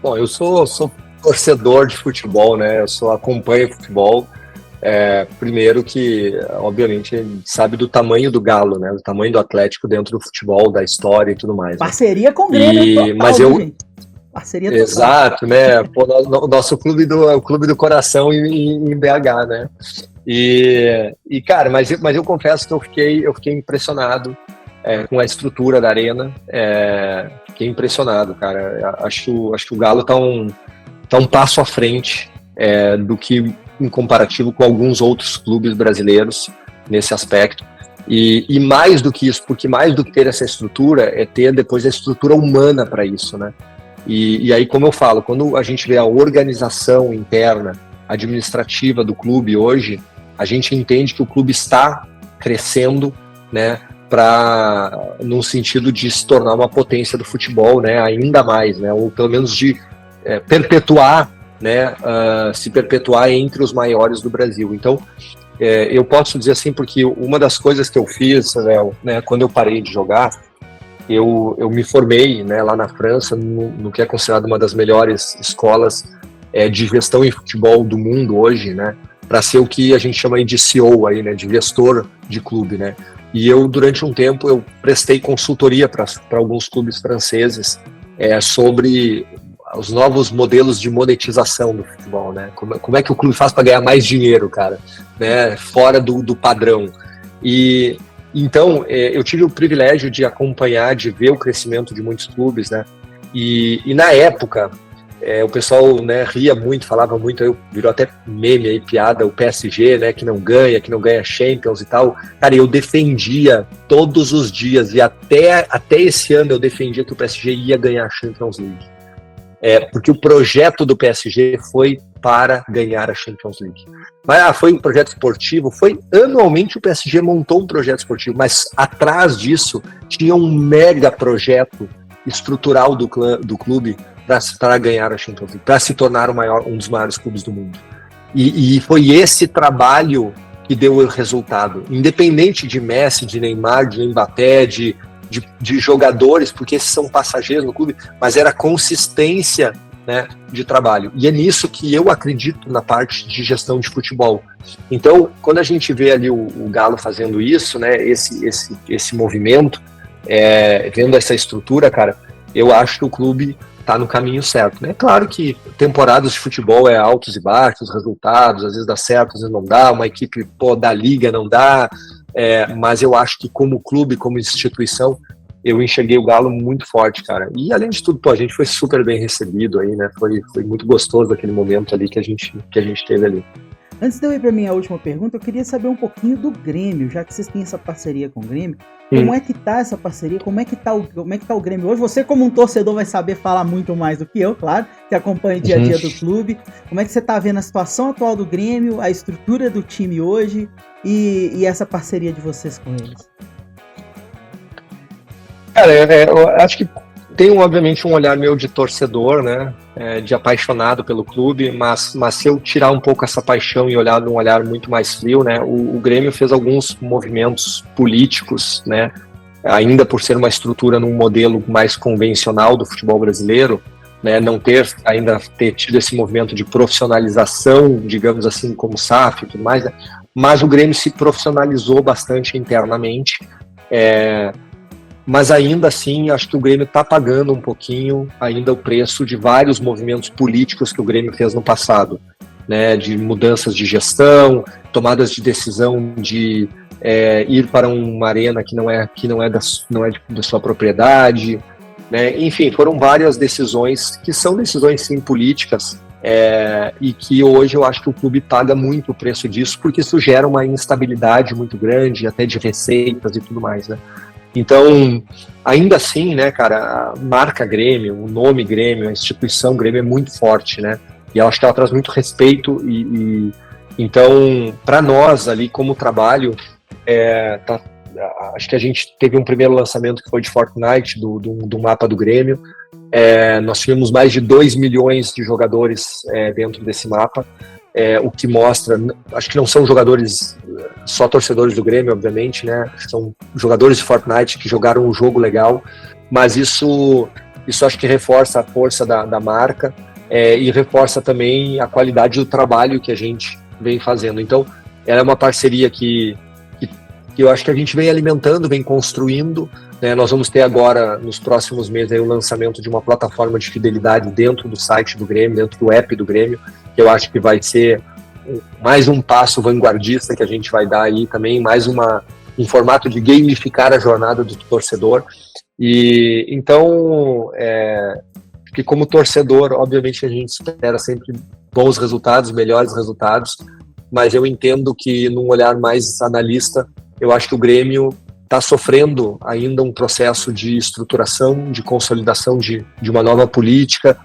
S2: Bom, eu sou torcedor de futebol, né? Eu acompanho futebol. Primeiro que, obviamente, a gente sabe do tamanho do Galo, né? Do tamanho do Atlético dentro do futebol, da história e tudo mais.
S1: Parceria, né? Com o Grêmio total,
S2: mas eu...
S1: gente? Parceria total.
S2: Exato, né? Pô, o nosso clube o clube do coração em BH, né? E cara, mas eu confesso que eu fiquei impressionado com a estrutura da arena. Fiquei impressionado, cara. Acho que o Galo tá um passo à frente do que em comparativo com alguns outros clubes brasileiros nesse aspecto. E mais do que isso, porque mais do que ter essa estrutura é ter depois a estrutura humana para isso, né? E aí, como eu falo, quando a gente vê a organização interna, administrativa do clube hoje, a gente entende que o clube está crescendo, né, num sentido de se tornar uma potência do futebol, né, ainda mais, né, ou pelo menos de perpetuar, né, se perpetuar entre os maiores do Brasil. Então, eu posso dizer assim, porque uma das coisas que eu fiz, Léo, né, quando eu parei de jogar, eu me formei, né, lá na França, no que é considerado uma das melhores escolas de gestão em futebol do mundo hoje, né, para ser o que a gente chama aí de CEO, aí, né, de gestor de clube, né. E eu, durante um tempo, eu prestei consultoria para alguns clubes franceses sobre os novos modelos de monetização do futebol, né, como é que o clube faz para ganhar mais dinheiro, cara, né, fora do padrão. E então, eu tive o privilégio de acompanhar, de ver o crescimento de muitos clubes, né? E na época, o pessoal, né, ria muito, falava muito, virou até meme aí, piada, o PSG, né, que não ganha Champions e tal. Cara, eu defendia todos os dias, e até esse ano eu defendia que o PSG ia ganhar a Champions League. Porque o projeto do PSG foi para ganhar a Champions League. Mas foi um projeto esportivo, anualmente o PSG montou um projeto esportivo, mas atrás disso tinha um mega projeto estrutural do clube para ganhar a Champions League, para se tornar um dos maiores clubes do mundo. E foi esse trabalho que deu o resultado, independente de Messi, de Neymar, de Mbappé, de jogadores, porque esses são passageiros no clube, mas era consistência, né, de trabalho. E é nisso que eu acredito na parte de gestão de futebol. Então, quando a gente vê ali o Galo fazendo isso, né, esse movimento, vendo essa estrutura, cara, eu acho que o clube está no caminho certo, né? Claro que temporadas de futebol altos e baixos, resultados, às vezes dá certo, às vezes não dá, uma equipe da liga não dá, mas eu acho que como clube, como instituição, eu enxerguei o Galo muito forte, cara. E além de tudo, pô, a gente foi super bem recebido aí, né? Foi muito gostoso aquele momento ali que a gente teve ali.
S1: Antes de eu ir para minha última pergunta, eu queria saber um pouquinho do Grêmio, já que vocês têm essa parceria com o Grêmio. Como é que tá essa parceria? Como é que tá o Grêmio hoje? Você, como um torcedor, vai saber falar muito mais do que eu, claro, que acompanha o dia a dia do clube. Como é que você tá vendo a situação atual do Grêmio, a estrutura do time hoje e essa parceria de vocês com eles?
S2: Cara, eu acho que tem, obviamente, um olhar meu de torcedor, né, de apaixonado pelo clube, mas se eu tirar um pouco essa paixão e olhar num olhar muito mais frio, né, o Grêmio fez alguns movimentos políticos, né, ainda por ser uma estrutura num modelo mais convencional do futebol brasileiro, né, não ainda ter tido esse movimento de profissionalização, digamos assim, como SAF e tudo mais, né, mas o Grêmio se profissionalizou bastante internamente, mas ainda assim, acho que o Grêmio está pagando um pouquinho ainda o preço de vários movimentos políticos que o Grêmio fez no passado, né, de mudanças de gestão, tomadas de decisão de ir para uma arena que não é da sua propriedade, né, enfim, foram várias decisões que são decisões sim políticas, e que hoje eu acho que o clube paga muito o preço disso, porque isso gera uma instabilidade muito grande, até de receitas e tudo mais, né. Então, ainda assim, né, cara, a marca Grêmio, o nome Grêmio, a instituição Grêmio é muito forte, né, e eu acho que ela traz muito respeito então, para nós ali como trabalho, acho que a gente teve um primeiro lançamento que foi de Fortnite, do mapa do Grêmio, nós tivemos mais de 2 milhões de jogadores dentro desse mapa, o que mostra, acho que não são jogadores só torcedores do Grêmio, obviamente, né? São jogadores de Fortnite que jogaram um jogo legal, mas isso acho que reforça a força da marca e reforça também a qualidade do trabalho que a gente vem fazendo. Então, ela é uma parceria que eu acho que a gente vem alimentando, vem construindo, né? Nós vamos ter agora, nos próximos meses, aí, o lançamento de uma plataforma de fidelidade dentro do site do Grêmio, dentro do app do Grêmio, que eu acho que vai ser mais um passo vanguardista que a gente vai dar aí também, mais um formato de gamificar a jornada do torcedor. E então, que como torcedor, obviamente a gente espera sempre bons resultados, melhores resultados, mas eu entendo que num olhar mais analista, eu acho que o Grêmio está sofrendo ainda um processo de estruturação, de consolidação de uma nova política,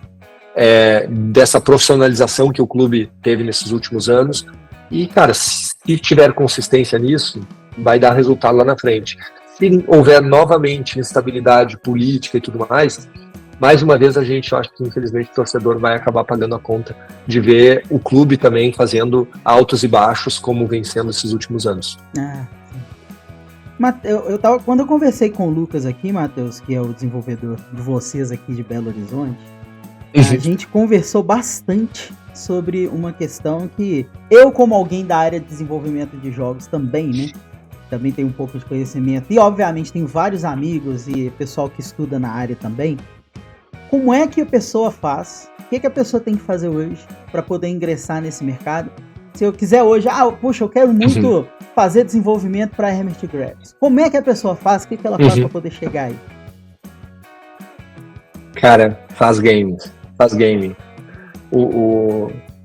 S2: dessa profissionalização que o clube teve nesses últimos anos. E, cara, se tiver consistência nisso, vai dar resultado lá na frente. Se houver novamente instabilidade política e tudo mais uma vez eu acho que infelizmente o torcedor vai acabar pagando a conta de ver o clube também fazendo altos e baixos como vem sendo esses últimos anos.
S1: Quando eu conversei com o Lucas aqui, Matheus, que é o desenvolvedor de vocês aqui de Belo Horizonte, a gente conversou bastante sobre uma questão que eu, como alguém da área de desenvolvimento de jogos também, né, também tenho um pouco de conhecimento e obviamente tenho vários amigos e pessoal que estuda na área também. Como é que a pessoa faz? O que a pessoa tem que fazer hoje para poder ingressar nesse mercado? Se eu quiser hoje, eu quero muito fazer desenvolvimento para Hermit Graphics. Como é que a pessoa faz? O que ela faz para poder chegar aí?
S2: Cara, faz gaming.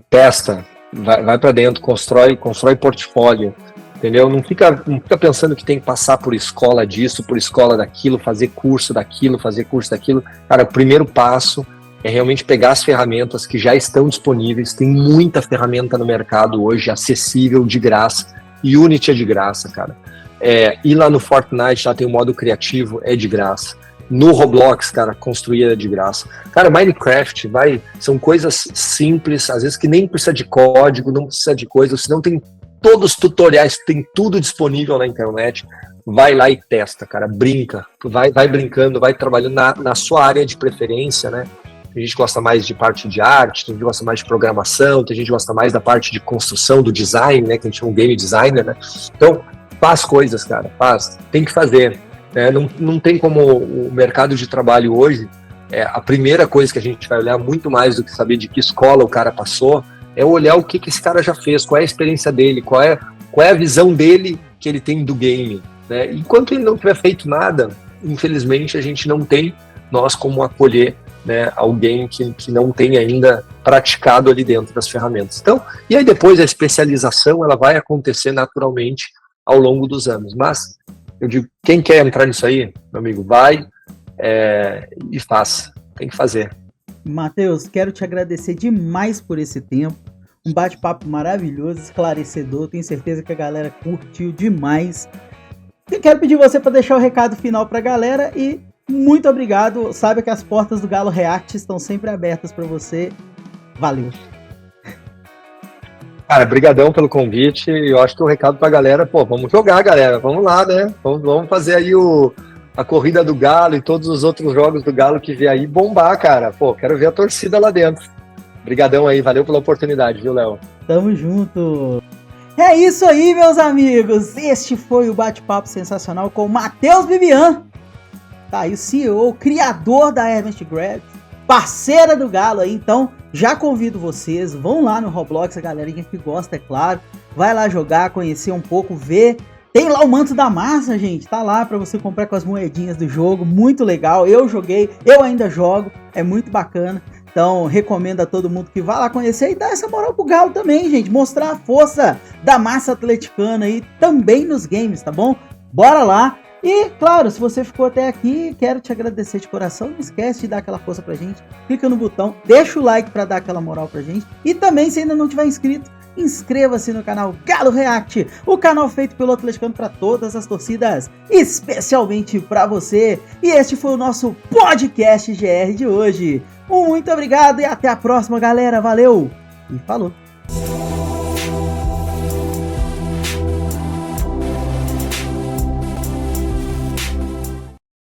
S2: Testa, vai para dentro, constrói portfólio, entendeu? Não fica pensando que tem que passar por escola disso, por escola daquilo, fazer curso daquilo. Cara, o primeiro passo é realmente pegar as ferramentas que já estão disponíveis. Tem muita ferramenta no mercado hoje, acessível, de graça. Unity é de graça, cara. Ir lá no Fortnite, lá tem o modo criativo, é de graça. No Roblox, cara, construir é de graça. Cara, Minecraft, são coisas simples, às vezes que nem precisa de código, não precisa de coisa, senão tem todos os tutoriais, tem tudo disponível na internet. Vai lá e testa, cara, brinca, vai brincando, vai trabalhando na sua área de preferência, né? Tem gente que gosta mais de parte de arte, tem gente que gosta mais de programação, tem gente que gosta mais da parte de construção, do design, né? Que a gente chama de game designer, né? Então, faz coisas, cara, tem que fazer. Não tem como o mercado de trabalho hoje, a primeira coisa que a gente vai olhar muito mais do que saber de que escola o cara passou, é olhar o que esse cara já fez, qual é a experiência dele, qual é a visão dele que ele tem do game, né? Enquanto ele não tiver feito nada, infelizmente a gente não tem nós como acolher, né, alguém que não tem ainda praticado ali dentro das ferramentas. Então, e aí depois a especialização ela vai acontecer naturalmente ao longo dos anos. Mas eu digo, quem quer entrar nisso aí, meu amigo, vai e faz. Tem que fazer.
S1: Matheus, quero te agradecer demais por esse tempo. Um bate-papo maravilhoso, esclarecedor. Tenho certeza que a galera curtiu demais. E quero pedir você para deixar o recado final para a galera e muito obrigado. Saiba que as portas do Galo React estão sempre abertas para você. Valeu.
S2: Cara, brigadão pelo convite. Eu acho que o recado pra galera, vamos jogar, galera. Vamos lá, né? Vamos fazer aí a corrida do Galo e todos os outros jogos do Galo que vier aí bombar, cara. Quero ver a torcida lá dentro. Brigadão aí, valeu pela oportunidade, viu, Léo?
S1: Tamo junto. É isso aí, meus amigos. Este foi o bate-papo sensacional com o Matheus Vivian. Tá aí o CEO, o criador da Ernest Grabs, parceira do Galo aí. Então, já convido vocês, vão lá no Roblox, a galerinha que gosta, é claro. Vai lá jogar, conhecer um pouco, ver. Tem lá o Manto da Massa, gente. Tá lá pra você comprar com as moedinhas do jogo. Muito legal. Eu joguei, eu ainda jogo. É muito bacana. Então, recomendo a todo mundo que vá lá conhecer e dar essa moral pro Galo também, gente. Mostrar a força da massa atleticana aí também nos games, tá bom? Bora lá. E, claro, se você ficou até aqui, quero te agradecer de coração. Não esquece de dar aquela força pra gente. Clica no botão, deixa o like pra dar aquela moral pra gente. E também, se ainda não tiver inscrito, inscreva-se no canal Galo React, o canal feito pelo atleticano para todas as torcidas, especialmente para você. E este foi o nosso podcast GR de hoje. Muito obrigado e até a próxima, galera. Valeu e falou!